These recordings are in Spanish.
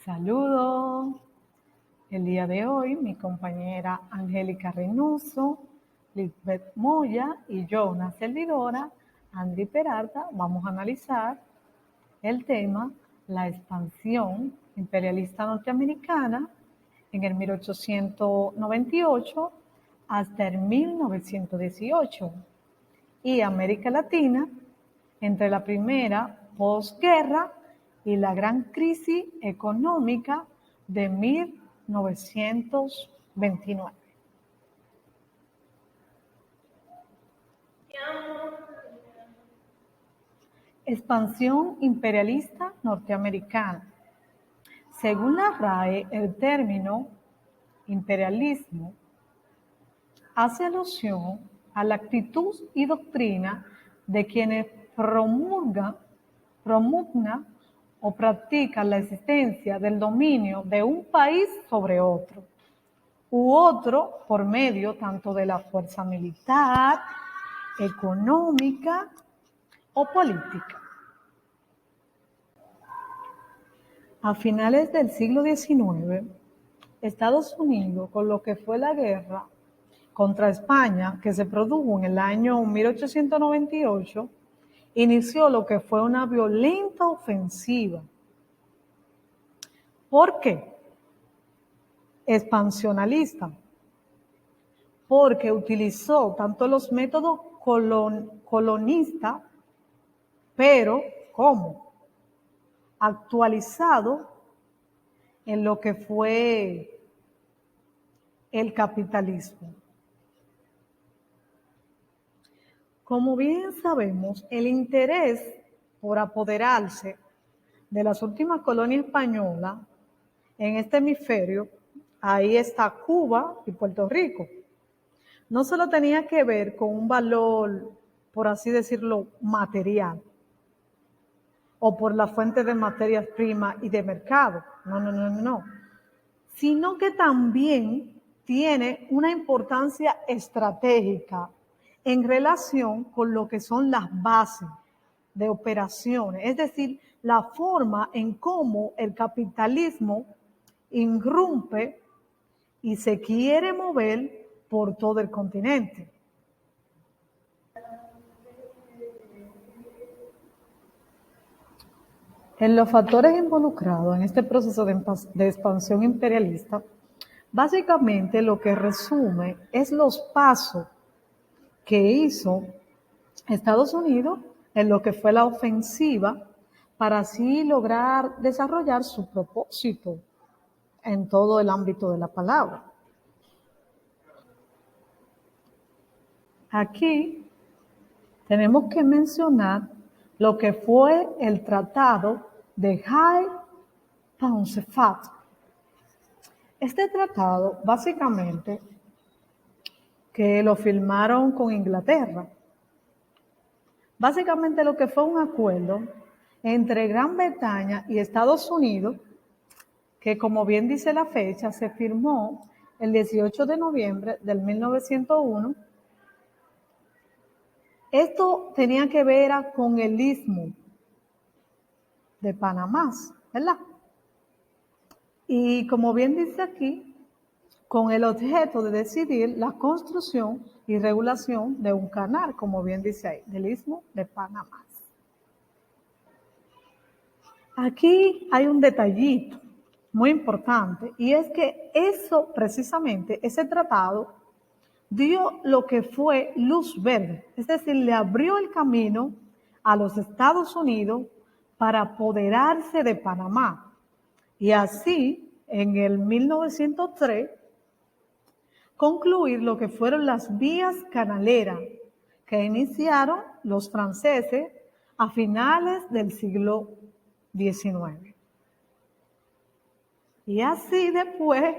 Saludos. El día de hoy mi compañera Angélica Reynoso, Lisbeth Moya y yo, una servidora, Andri Peralta, vamos a analizar el tema la expansión imperialista norteamericana en el 1898 hasta el 1918 y América Latina entre la primera posguerra y la gran crisis económica de 1929. Expansión imperialista norteamericana. Según la RAE, el término imperialismo hace alusión a la actitud y doctrina de quienes promulgan o practican la existencia del dominio de un país sobre otro, u otro por medio tanto de la fuerza militar, económica o política. A finales del siglo XIX, Estados Unidos, con lo que fue la guerra contra España, que se produjo en el año 1898, inició lo que fue una violenta ofensiva. ¿Por qué? Expansionalista. Porque utilizó tanto los métodos colonistas, pero ¿cómo? Actualizado en lo que fue el capitalismo. Como bien sabemos, el interés por apoderarse de las últimas colonias españolas en este hemisferio, ahí está Cuba y Puerto Rico, no solo tenía que ver con un valor, por así decirlo, material, o por la fuente de materias primas y de mercado, no, sino que también tiene una importancia estratégica en relación con lo que son las bases de operaciones, es decir, la forma en cómo el capitalismo irrumpe y se quiere mover por todo el continente. En los factores involucrados en este proceso de expansión imperialista, básicamente lo que resume es los pasos que hizo Estados Unidos en lo que fue la ofensiva para así lograr desarrollar su propósito en todo el ámbito de la palabra. Aquí tenemos que mencionar lo que fue el Tratado de Hay-Pauncefote. Este tratado, básicamente, que lo firmaron con Inglaterra, básicamente lo que fue un acuerdo entre Gran Bretaña y Estados Unidos, que como bien dice la fecha, se firmó el 18 de noviembre del 1901. Esto tenía que ver con el istmo de Panamá, ¿verdad? Y como bien dice aquí, con el objeto de decidir la construcción y regulación de un canal, como bien dice ahí, del istmo de Panamá. Aquí hay un detallito muy importante y es que eso precisamente, ese tratado dio lo que fue luz verde, es decir, le abrió el camino a los Estados Unidos para apoderarse de Panamá. Y así, en el 1903, concluir lo que fueron las vías canaleras que iniciaron los franceses a finales del siglo XIX. Y así después,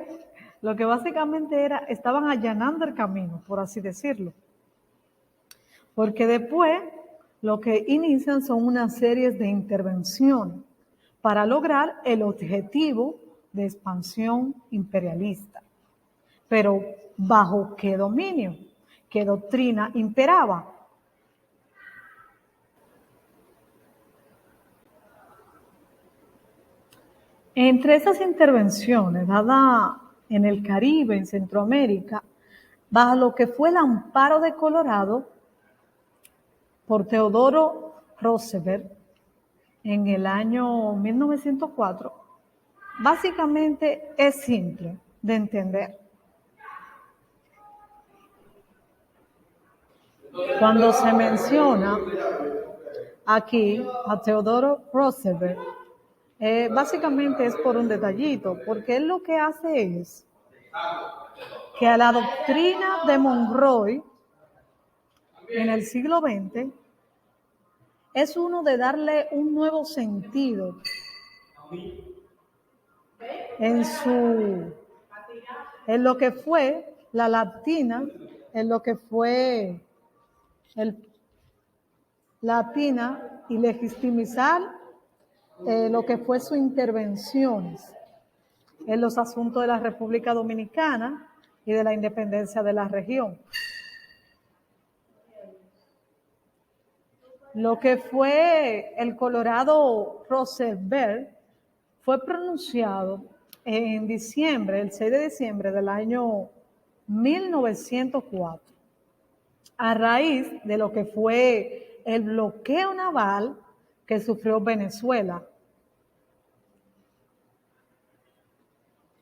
lo que básicamente era, estaban allanando el camino, por así decirlo. Porque después lo que inician son una serie de intervenciones para lograr el objetivo de expansión imperialista. Pero ¿bajo qué dominio? ¿Qué doctrina imperaba? Entre esas intervenciones dadas en el Caribe, en Centroamérica, bajo lo que fue el amparo de Colorado por Teodoro Roosevelt en el año 1904, básicamente es simple de entender. Cuando se menciona aquí a Teodoro Roosevelt, básicamente es por un detallito, porque él lo que hace es que a la doctrina de Monroe en el siglo XX es uno de darle un nuevo sentido en lo que fue la latina, en lo que fue latina y legitimizar lo que fue sus intervenciones en los asuntos de la República Dominicana y de la independencia de la región. Lo que fue el Colorado Roosevelt fue pronunciado en diciembre, el 6 de diciembre del año 1904, a raíz de lo que fue el bloqueo naval que sufrió Venezuela.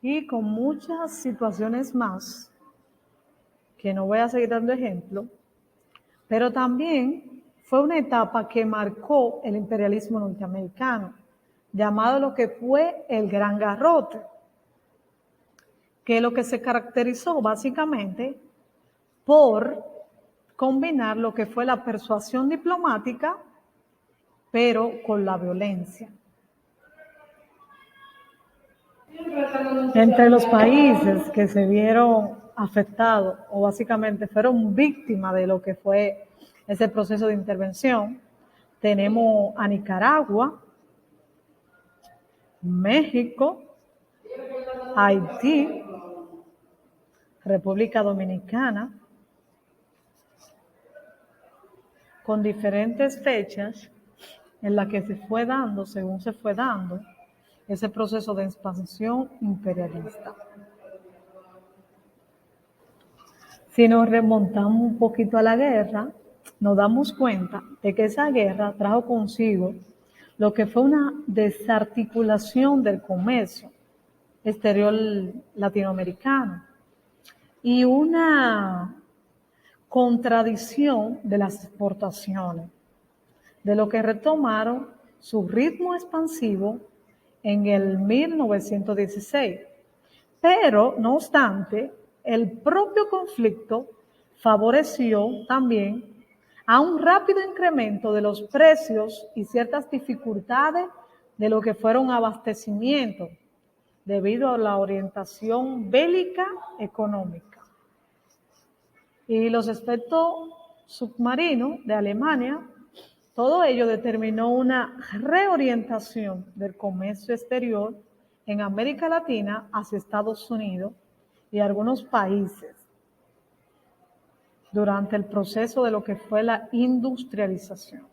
Y con muchas situaciones más, que no voy a seguir dando ejemplo, pero también fue una etapa que marcó el imperialismo norteamericano, llamado lo que fue el Gran Garrote, que lo que se caracterizó básicamente por combinar lo que fue la persuasión diplomática, pero con la violencia. Entre los países que se vieron afectados o básicamente fueron víctimas de lo que fue ese proceso de intervención, tenemos a Nicaragua, México, Haití, República Dominicana, con diferentes fechas en las que se fue dando, según se fue dando, ese proceso de expansión imperialista. Si nos remontamos un poquito a la guerra, nos damos cuenta de que esa guerra trajo consigo lo que fue una desarticulación del comercio exterior latinoamericano y una contradicción de las exportaciones, de lo que retomaron su ritmo expansivo en el 1916. Pero, no obstante, el propio conflicto favoreció también a un rápido incremento de los precios y ciertas dificultades de lo que fueron abastecimientos debido a la orientación bélica económica. Y los efectos submarinos de Alemania, todo ello determinó una reorientación del comercio exterior en América Latina hacia Estados Unidos y algunos países durante el proceso de lo que fue la industrialización.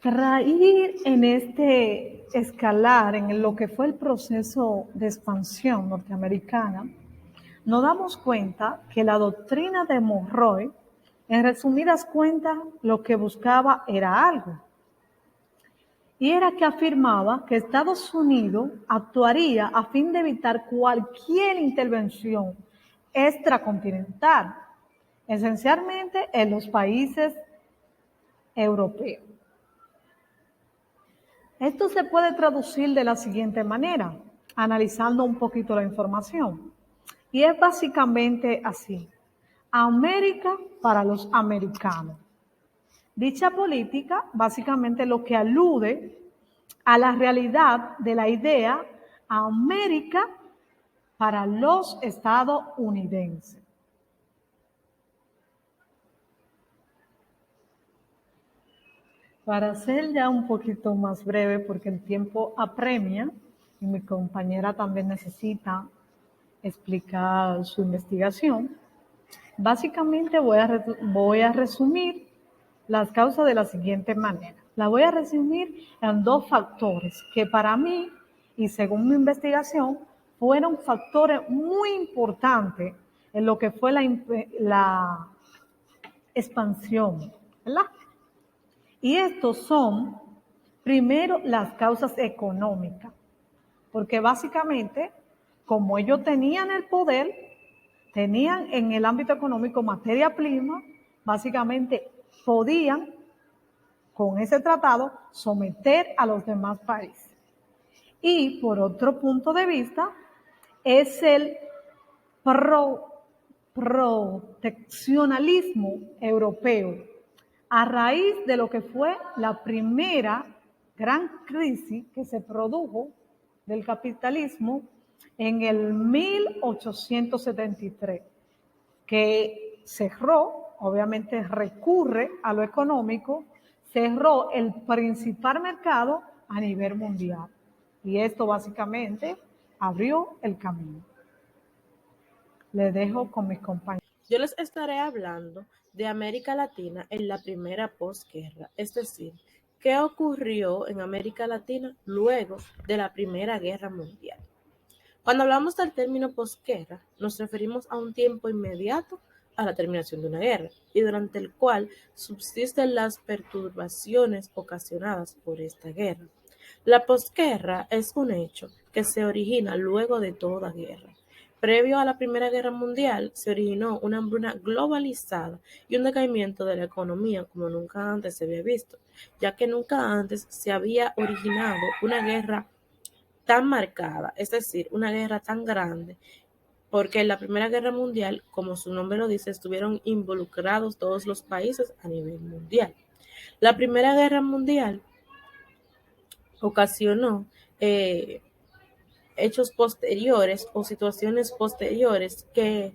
Para ir en este escalar en lo que fue el proceso de expansión norteamericana, nos damos cuenta que la doctrina de Monroe, en resumidas cuentas, lo que buscaba era algo. Y era que afirmaba que Estados Unidos actuaría a fin de evitar cualquier intervención extracontinental, esencialmente en los países europeos. Esto se puede traducir de la siguiente manera, analizando un poquito la información. Y es básicamente así: América para los americanos. Dicha política básicamente lo que alude a la realidad de la idea América para los estadounidenses. Para ser ya un poquito más breve, porque el tiempo apremia y mi compañera también necesita explicar su investigación, básicamente voy a resumir las causas de la siguiente manera. La voy a resumir en dos factores que para mí, y según mi investigación, fueron factores muy importantes en lo que fue la expansión, ¿verdad? Y estos son, primero, las causas económicas, porque básicamente, como ellos tenían el poder, tenían en el ámbito económico materia prima, básicamente podían, con ese tratado, someter a los demás países. Y por otro punto de vista, es el proteccionalismo europeo, a raíz de lo que fue la primera gran crisis que se produjo del capitalismo en el 1873, que cerró, obviamente recurre a lo económico, cerró el principal mercado a nivel mundial. Y esto básicamente abrió el camino. Le dejo con mis compañeros. Yo les estaré hablando de América Latina en la primera posguerra, es decir, qué ocurrió en América Latina luego de la Primera Guerra Mundial. Cuando hablamos del término posguerra, nos referimos a un tiempo inmediato a la terminación de una guerra y durante el cual subsisten las perturbaciones ocasionadas por esta guerra. La posguerra es un hecho que se origina luego de toda guerra. Previo a la Primera Guerra Mundial, se originó una hambruna globalizada y un decaimiento de la economía como nunca antes se había visto, ya que nunca antes se había originado una guerra tan marcada, es decir, una guerra tan grande, porque en la Primera Guerra Mundial, como su nombre lo dice, estuvieron involucrados todos los países a nivel mundial. La Primera Guerra Mundial ocasionó hechos posteriores o situaciones posteriores que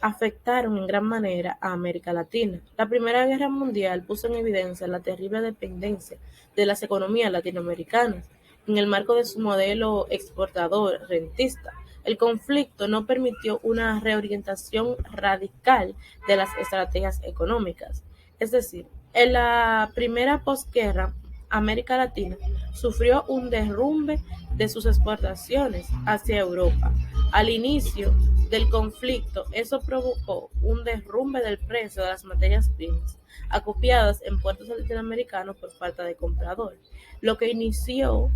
afectaron en gran manera a América Latina. La Primera Guerra Mundial puso en evidencia la terrible dependencia de las economías latinoamericanas en el marco de su modelo exportador rentista. El conflicto no permitió una reorientación radical de las estrategias económicas. Es decir, en la primera posguerra, América Latina sufrió un derrumbe de sus exportaciones hacia Europa. Al inicio del conflicto, eso provocó un derrumbe del precio de las materias primas, acopiadas en puertos latinoamericanos por falta de compradores, lo que inició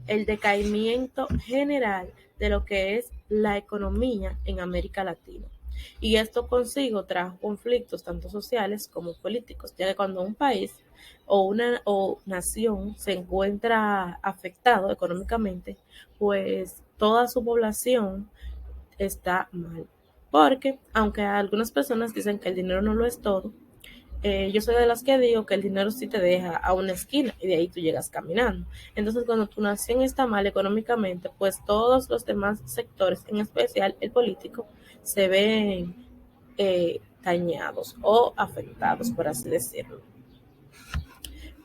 el decaimiento general de lo que es la economía en América Latina. Y esto consigo trajo conflictos tanto sociales como políticos, ya que cuando un país o una nación se encuentra afectado económicamente, pues toda su población está mal. Porque aunque algunas personas dicen que el dinero no lo es todo, yo soy de las que digo que el dinero sí te deja a una esquina y de ahí tú llegas caminando. Entonces, cuando tu nación está mal económicamente, pues todos los demás sectores, en especial el político, se ven dañados o afectados, por así decirlo.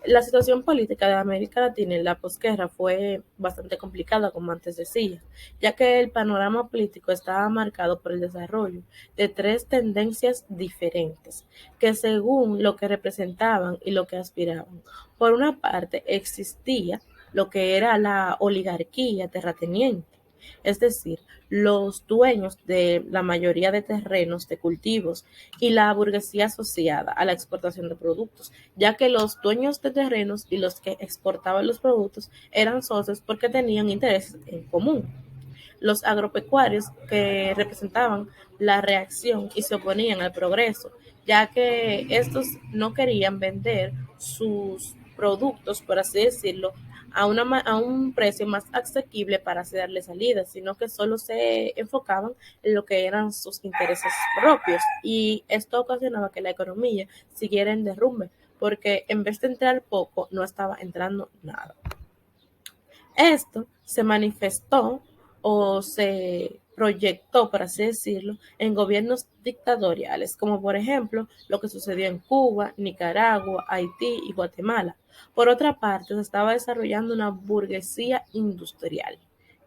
La situación política de América Latina en la posguerra fue bastante complicada, como antes decía, ya que el panorama político estaba marcado por el desarrollo de tres tendencias diferentes, que según lo que representaban y lo que aspiraban. Por una parte, existía lo que era la oligarquía terrateniente, es decir, los dueños de la mayoría de terrenos de cultivos y la burguesía asociada a la exportación de productos, ya que los dueños de terrenos y los que exportaban los productos eran socios porque tenían intereses en común. Los agropecuarios que representaban la reacción y se oponían al progreso, ya que estos no querían vender sus productos, por así decirlo, a un precio más asequible para así darle salida, sino que solo se enfocaban en lo que eran sus intereses propios y esto ocasionaba que la economía siguiera en derrumbe, porque en vez de entrar poco, no estaba entrando nada. Esto se manifestó o se proyectó, por así decirlo, en gobiernos dictatoriales, como por ejemplo lo que sucedió en Cuba, Nicaragua, Haití y Guatemala. Por otra parte, se estaba desarrollando una burguesía industrial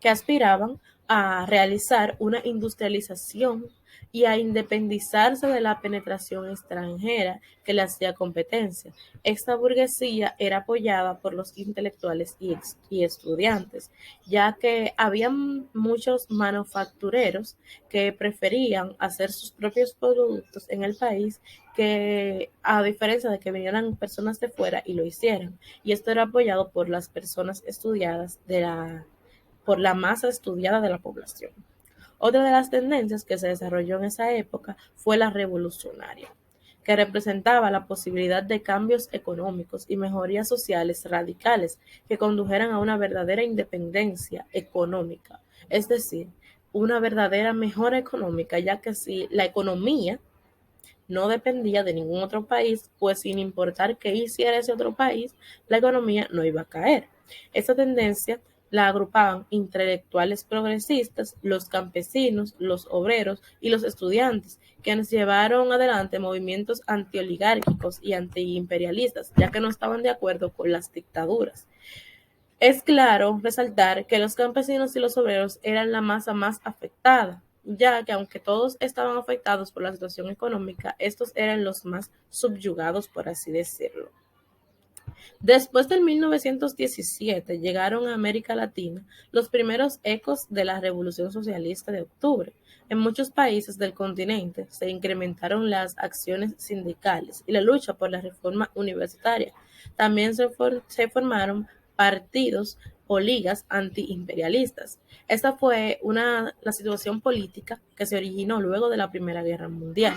que aspiraban a realizar una industrialización y a independizarse de la penetración extranjera que le hacía competencia. Esta burguesía era apoyada por los intelectuales y estudiantes, ya que había muchos manufactureros que preferían hacer sus propios productos en el país, que a diferencia de que vinieran personas de fuera y lo hicieran. Y esto era apoyado por las personas estudiadas por la masa estudiada de la población. Otra de las tendencias que se desarrolló en esa época fue la revolucionaria, que representaba la posibilidad de cambios económicos y mejorías sociales radicales que condujeran a una verdadera independencia económica, es decir, una verdadera mejora económica, ya que si la economía no dependía de ningún otro país, pues sin importar qué hiciera ese otro país, la economía no iba a caer. Esta tendencia la agrupaban intelectuales progresistas, los campesinos, los obreros y los estudiantes, quienes llevaron adelante movimientos antioligárquicos y antiimperialistas, ya que no estaban de acuerdo con las dictaduras. Es claro resaltar que los campesinos y los obreros eran la masa más afectada, ya que aunque todos estaban afectados por la situación económica, estos eran los más subyugados, por así decirlo. Después del 1917 llegaron a América Latina los primeros ecos de la Revolución Socialista de Octubre. En muchos países del continente se incrementaron las acciones sindicales y la lucha por la reforma universitaria. También se formaron partidos o ligas antiimperialistas. Esta fue la situación política que se originó luego de la Primera Guerra Mundial,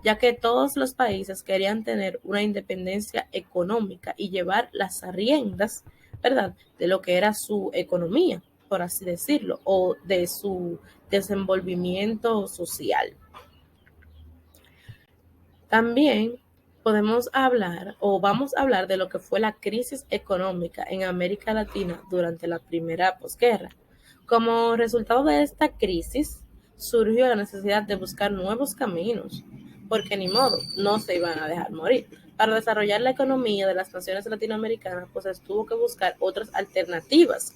ya que todos los países querían tener una independencia económica y llevar las riendas, ¿verdad?, de lo que era su economía, por así decirlo, o de su desenvolvimiento social. También podemos hablar o vamos a hablar de lo que fue la crisis económica en América Latina durante la primera posguerra. Como resultado de esta crisis, surgió la necesidad de buscar nuevos caminos, porque ni modo, no se iban a dejar morir. Para desarrollar la economía de las naciones latinoamericanas, pues se tuvo que buscar otras alternativas.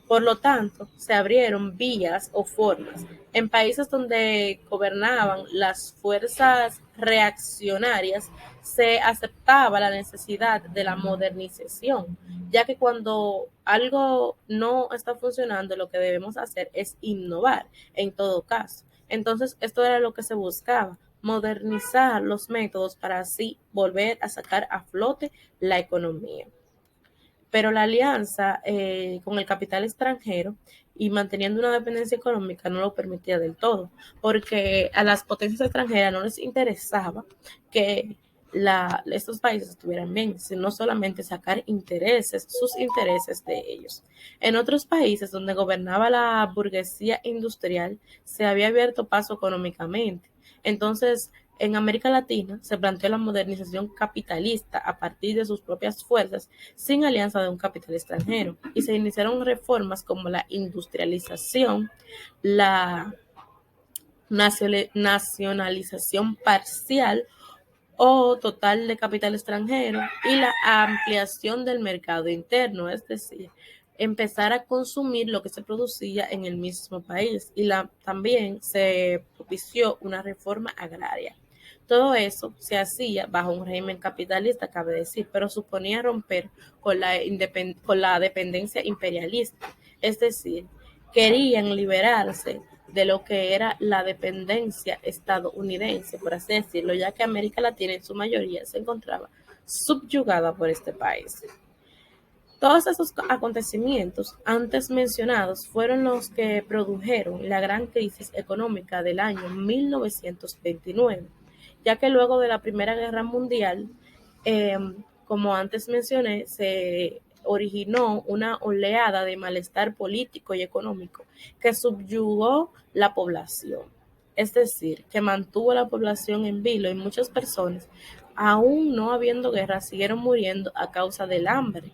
Por lo tanto, se abrieron vías o formas. En países donde gobernaban las fuerzas reaccionarias, se aceptaba la necesidad de la modernización, ya que cuando algo no está funcionando, lo que debemos hacer es innovar en todo caso. Entonces, esto era lo que se buscaba, modernizar los métodos para así volver a sacar a flote la economía. Pero la alianza con el capital extranjero y manteniendo una dependencia económica no lo permitía del todo, porque a las potencias extranjeras no les interesaba que estos países estuvieran bien, sino solamente sacar sus intereses de ellos. En otros países donde gobernaba la burguesía industrial, se había abierto paso económicamente. Entonces, en América Latina se planteó la modernización capitalista a partir de sus propias fuerzas, sin alianza de un capital extranjero, y se iniciaron reformas como la industrialización, la nacionalización parcial o total de capital extranjero y la ampliación del mercado interno, es decir, empezar a consumir lo que se producía en el mismo país, y también se propició una reforma agraria. Todo eso se hacía bajo un régimen capitalista, cabe decir, pero suponía romper con la dependencia imperialista, es decir, querían liberarse de lo que era la dependencia estadounidense, por así decirlo, ya que América Latina en su mayoría se encontraba subyugada por este país. Todos esos acontecimientos antes mencionados fueron los que produjeron la gran crisis económica del año 1929, ya que luego de la Primera Guerra Mundial, eh, como antes mencioné, se originó una oleada de malestar político y económico que subyugó la población, es decir, que mantuvo a la población en vilo, y muchas personas, aún no habiendo guerra, siguieron muriendo a causa del hambre.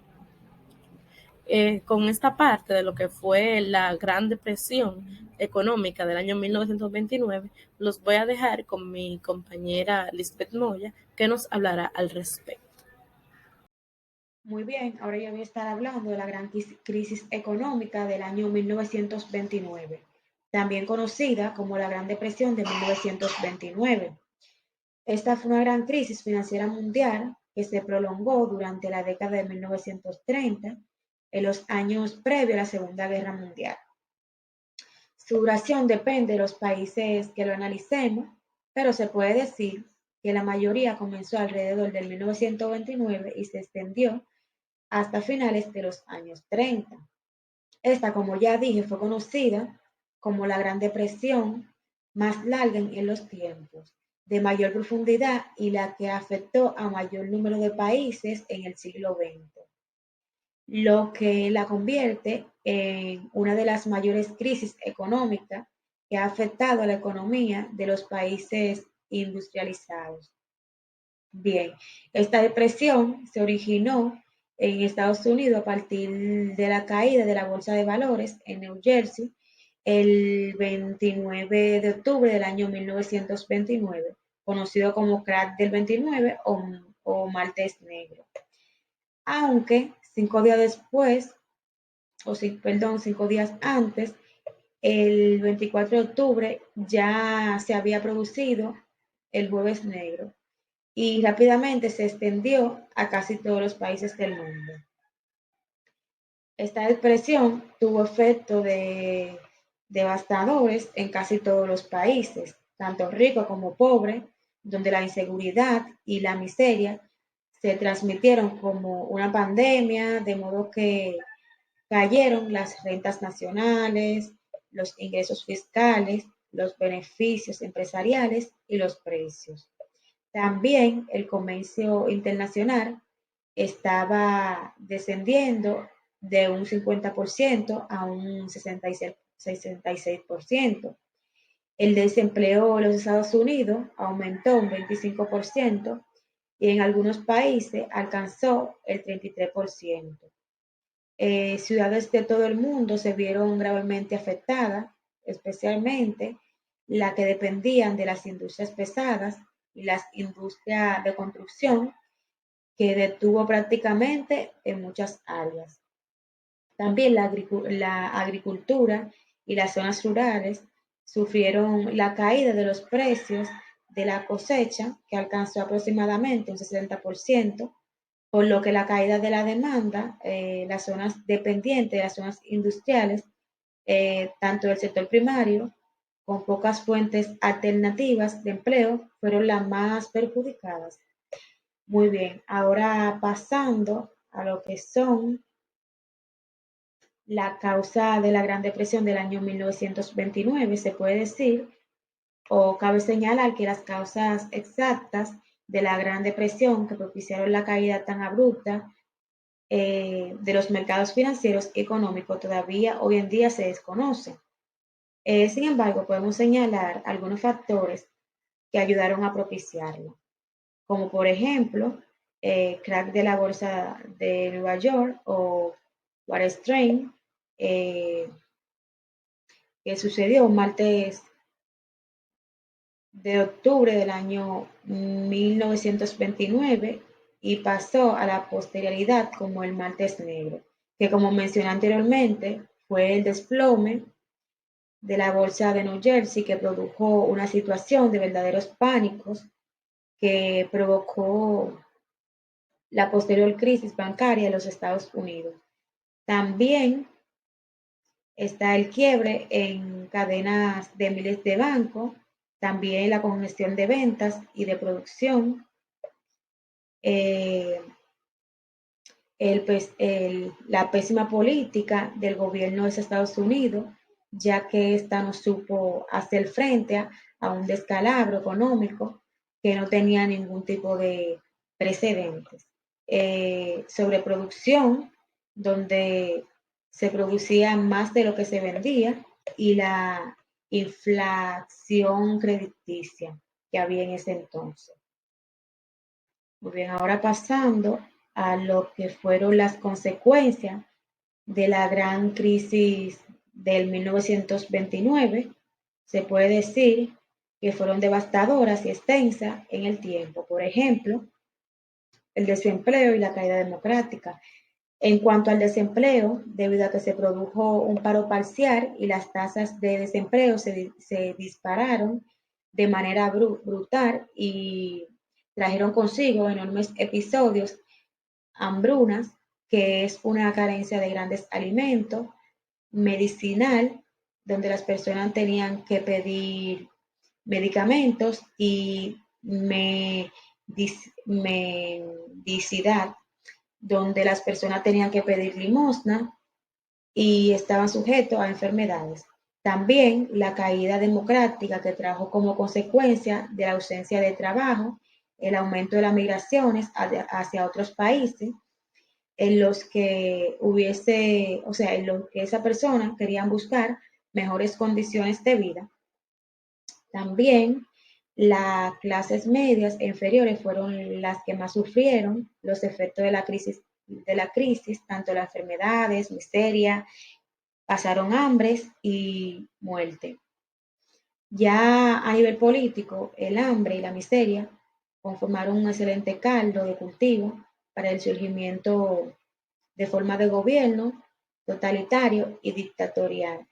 Con esta parte de lo que fue la Gran Depresión económica del año 1929, los voy a dejar con mi compañera Lisbeth Moya, que nos hablará al respecto. Muy bien, ahora yo voy a estar hablando de la gran crisis económica del año 1929, también conocida como la Gran Depresión de 1929. Esta fue una gran crisis financiera mundial que se prolongó durante la década de 1930, en los años previos a la Segunda Guerra Mundial. Su duración depende de los países que lo analicemos, pero se puede decir que la mayoría comenzó alrededor del 1929 y se extendió hasta finales de los años 30. Esta, como ya dije, fue conocida como la Gran Depresión más larga en los tiempos, de mayor profundidad y la que afectó a mayor número de países en el siglo XX, lo que la convierte en una de las mayores crisis económicas que ha afectado a la economía de los países industrializados. Bien, esta depresión se originó en Estados Unidos a partir de la caída de la bolsa de valores en New Jersey el 29 de octubre del año 1929, conocido como crack del 29 o martes negro. Aunque 5 días después, perdón, 5 días antes, el 24 de octubre ya se había producido el jueves negro y rápidamente se extendió a casi todos los países del mundo. Esta depresión tuvo efectos devastadores en casi todos los países, tanto ricos como pobres, donde la inseguridad y la miseria se transmitieron como una pandemia, de modo que cayeron las rentas nacionales, los ingresos fiscales, los beneficios empresariales y los precios. También el comercio internacional estaba descendiendo de un 50% a un 66%. El desempleo en los Estados Unidos aumentó un 25% y en algunos países alcanzó el 33%. Ciudades de todo el mundo se vieron gravemente afectadas, especialmente las que dependían de las industrias pesadas y las industrias de construcción, que detuvo prácticamente en muchas áreas. También la agricultura y las zonas rurales sufrieron la caída de los precios de la cosecha, que alcanzó aproximadamente un 60%, por lo que la caída de la demanda, las zonas dependientes de las zonas industriales, tanto del sector primario, con pocas fuentes alternativas de empleo, fueron las más perjudicadas. Muy bien, ahora pasando a lo que son la causa de la Gran Depresión del año 1929, se puede decir, o cabe señalar que las causas exactas de la Gran Depresión que propiciaron la caída tan abrupta de los mercados financieros y económicos todavía hoy en día se desconocen. Sin embargo, podemos señalar algunos factores que ayudaron a propiciarlo, como por ejemplo, crack de la bolsa de Nueva York o Wall Street, eh, que sucedió un martes de octubre del año 1929 y pasó a la posterioridad como el martes negro, que como mencioné anteriormente fue el desplome de la bolsa de New Jersey que produjo una situación de verdaderos pánicos que provocó la posterior crisis bancaria de los Estados Unidos. También está el quiebre en cadenas de miles de bancos, también la congestión de ventas y de producción, eh, la pésima política del gobierno de los Estados Unidos, ya que ésta no supo hacer frente a un descalabro económico que no tenía ningún tipo de precedentes. Sobreproducción, donde se producía más de lo que se vendía, y la inflación crediticia que había en ese entonces. Muy bien, ahora pasando a lo que fueron las consecuencias de la gran crisis del 1929, se puede decir que fueron devastadoras y extensas en el tiempo. Por ejemplo, el desempleo y la caída democrática. En cuanto al desempleo, debido a que se produjo un paro parcial y las tasas de desempleo se dispararon de manera brutal y trajeron consigo enormes episodios, hambrunas, que es una carencia de grandes alimentos, medicinal, donde las personas tenían que pedir medicamentos y mendicidad, donde las personas tenían que pedir limosna y estaban sujetos a enfermedades. También la caída democrática que trajo como consecuencia de la ausencia de trabajo, el aumento de las migraciones hacia otros países en los que en los que esa persona querían buscar mejores condiciones de vida. También las clases medias e inferiores fueron las que más sufrieron los efectos de la crisis, tanto las enfermedades, miseria, pasaron hambres y muerte. Ya a nivel político, el hambre y la miseria conformaron un excelente caldo de cultivo para el surgimiento de forma de gobierno totalitario y dictatorial.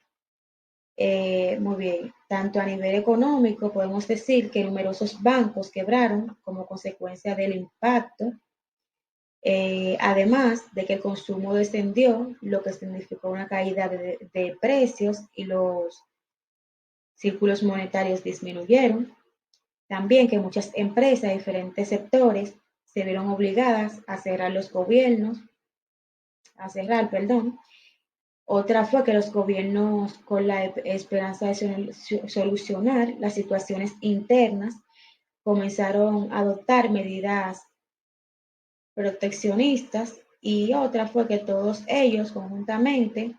Muy bien, tanto a nivel económico podemos decir que numerosos bancos quebraron como consecuencia del impacto, además de que el consumo descendió, lo que significó una caída de precios y los círculos monetarios disminuyeron. También que muchas empresas de diferentes sectores se vieron obligadas a cerrar perdón. Otra fue que los gobiernos, con la esperanza de solucionar las situaciones internas, comenzaron a adoptar medidas proteccionistas, y otra fue que todos ellos conjuntamente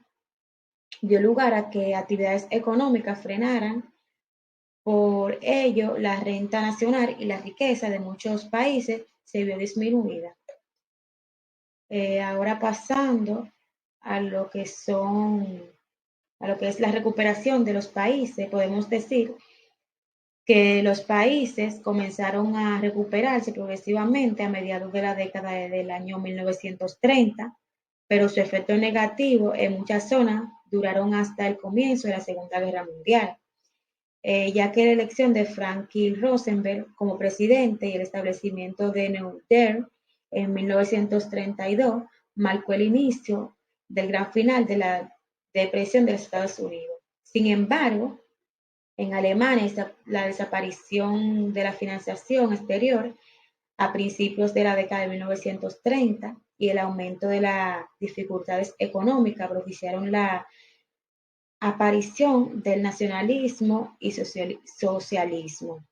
dio lugar a que actividades económicas frenaran. Por ello, la renta nacional y la riqueza de muchos países se vio disminuida. Ahora pasando a lo que es la recuperación de los países, podemos decir que los países comenzaron a recuperarse progresivamente a mediados de la década del año 1930, pero su efecto negativo en muchas zonas duraron hasta el comienzo de la Segunda Guerra Mundial, ya que la elección de Franklin Roosevelt como presidente y el establecimiento de New Deal en 1932 marcó el inicio del gran final de la depresión de los Estados Unidos. Sin embargo, en Alemania, la desaparición de la financiación exterior a principios de la década de 1930 y el aumento de las dificultades económicas propiciaron la aparición del nacionalismo y socialismo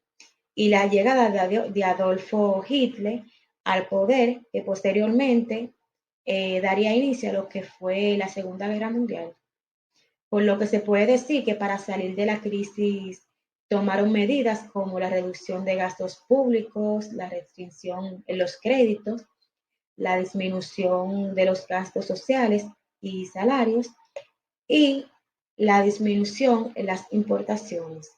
y la llegada de Adolfo Hitler al poder, que posteriormente daría inicio a lo que fue la Segunda Guerra Mundial. Por lo que se puede decir que para salir de la crisis tomaron medidas como la reducción de gastos públicos, la restricción en los créditos, la disminución de los gastos sociales y salarios y la disminución en las importaciones.